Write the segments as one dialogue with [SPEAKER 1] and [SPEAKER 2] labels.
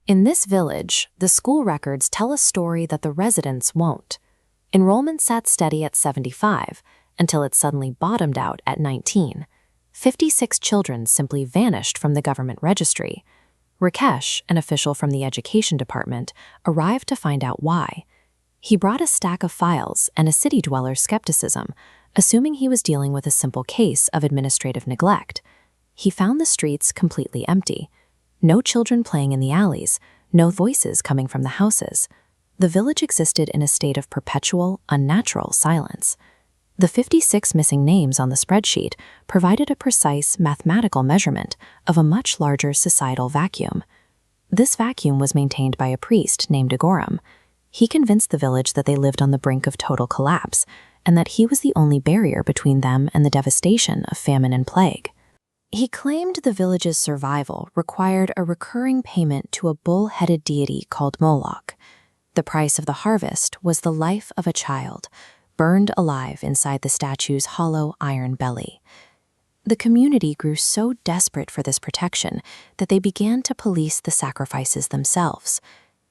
[SPEAKER 1] In this village, the school records tell a story that the residents won't. Enrollment sat steady at 75 until it suddenly bottomed out at 19. 56 children simply vanished from the government registry. Rakesh, an official from the education department, arrived to find out why. He brought a stack of files and a city dweller's skepticism, assuming he was dealing with a simple case of administrative neglect. He found the streets completely empty. No children playing in the alleys, no voices coming from the houses. The village existed in a state of perpetual, unnatural silence. The 56 missing names on the spreadsheet provided a precise mathematical measurement of a much larger societal vacuum. This vacuum was maintained by a priest named Agoram. He convinced the village that they lived on the brink of total collapse, and that he was the only barrier between them and the devastation of famine and plague. He claimed the village's survival required a recurring payment to a bull-headed deity called Moloch. The price of the harvest was the life of a child, burned alive inside the statue's hollow iron belly. The community grew so desperate for this protection that they began to police the sacrifices themselves.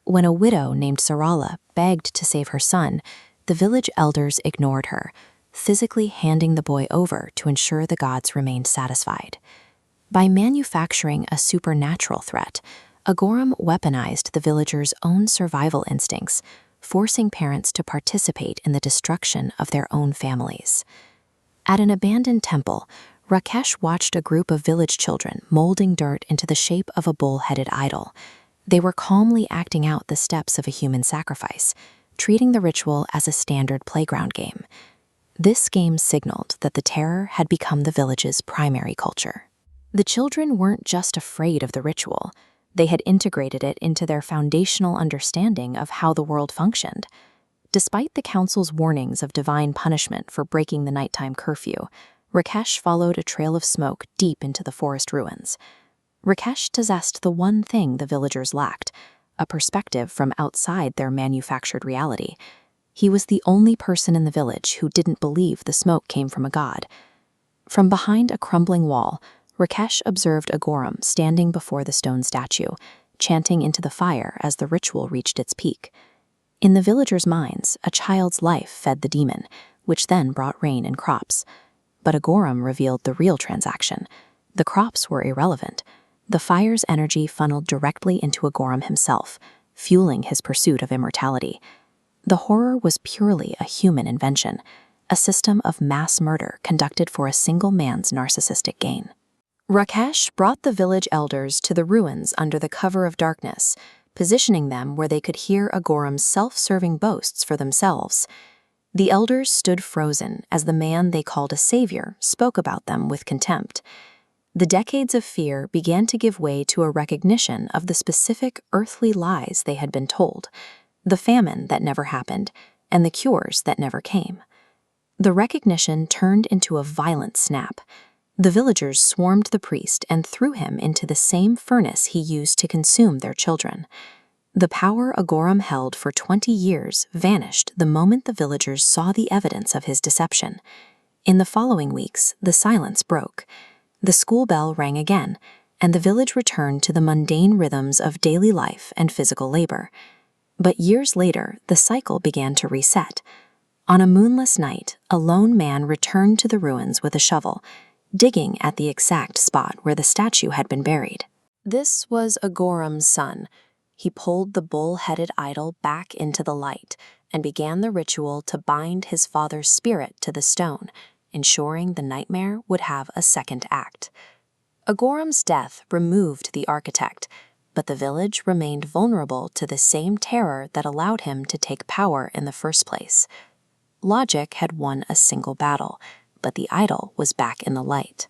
[SPEAKER 1] When a widow named Sarala begged to save her son, the village elders ignored her, physically handing the boy over to ensure the gods remained satisfied. By manufacturing a supernatural threat, Agoram weaponized the villagers' own survival instincts, forcing parents to participate in the destruction of their own families. At an abandoned temple, Rakesh watched a group of village children molding dirt into the shape of a bull-headed idol. They were calmly acting out the steps of a human sacrifice, treating the ritual as a standard playground game. This game signaled that the terror had become the village's primary culture. The children weren't just afraid of the ritual. They had integrated it into their foundational understanding of how the world functioned. Despite the council's warnings of divine punishment for breaking the nighttime curfew, Rakesh followed a trail of smoke deep into the forest ruins. Rakesh possessed the one thing the villagers lacked, a perspective from outside their manufactured reality. He was the only person in the village who didn't believe the smoke came from a god. From behind a crumbling wall, Rakesh observed Agoram standing before the stone statue, chanting into the fire as the ritual reached its peak. In the villagers' minds, a child's life fed the demon, which then brought rain and crops. But Agoram revealed the real transaction. The crops were irrelevant. The fire's energy funneled directly into Agoram himself, fueling his pursuit of immortality. The horror was purely a human invention, a system of mass murder conducted for a single man's narcissistic gain. Rakesh brought the village elders to the ruins under the cover of darkness, positioning them where they could hear Agoram's self-serving boasts for themselves. The elders stood frozen as the man they called a savior spoke about them with contempt. The decades of fear began to give way to a recognition of the specific earthly lies they had been told, the famine that never happened, and the cures that never came. The recognition turned into a violent snap. The villagers swarmed the priest and threw him into the same furnace he used to consume their children. The power Agoram held for 20 years vanished the moment the villagers saw the evidence of his deception. In the following weeks, the silence broke. The school bell rang again, and the village returned to the mundane rhythms of daily life and physical labor. But years later, the cycle began to reset. On a moonless night, a lone man returned to the ruins with a shovel, digging at the exact spot where the statue had been buried. This was Agoram's son. He pulled the bull-headed idol back into the light and began the ritual to bind his father's spirit to the stone, ensuring the nightmare would have a second act. Agoram's death removed the architect, but the village remained vulnerable to the same terror that allowed him to take power in the first place. Logic had won a single battle, but the idol was back in the light.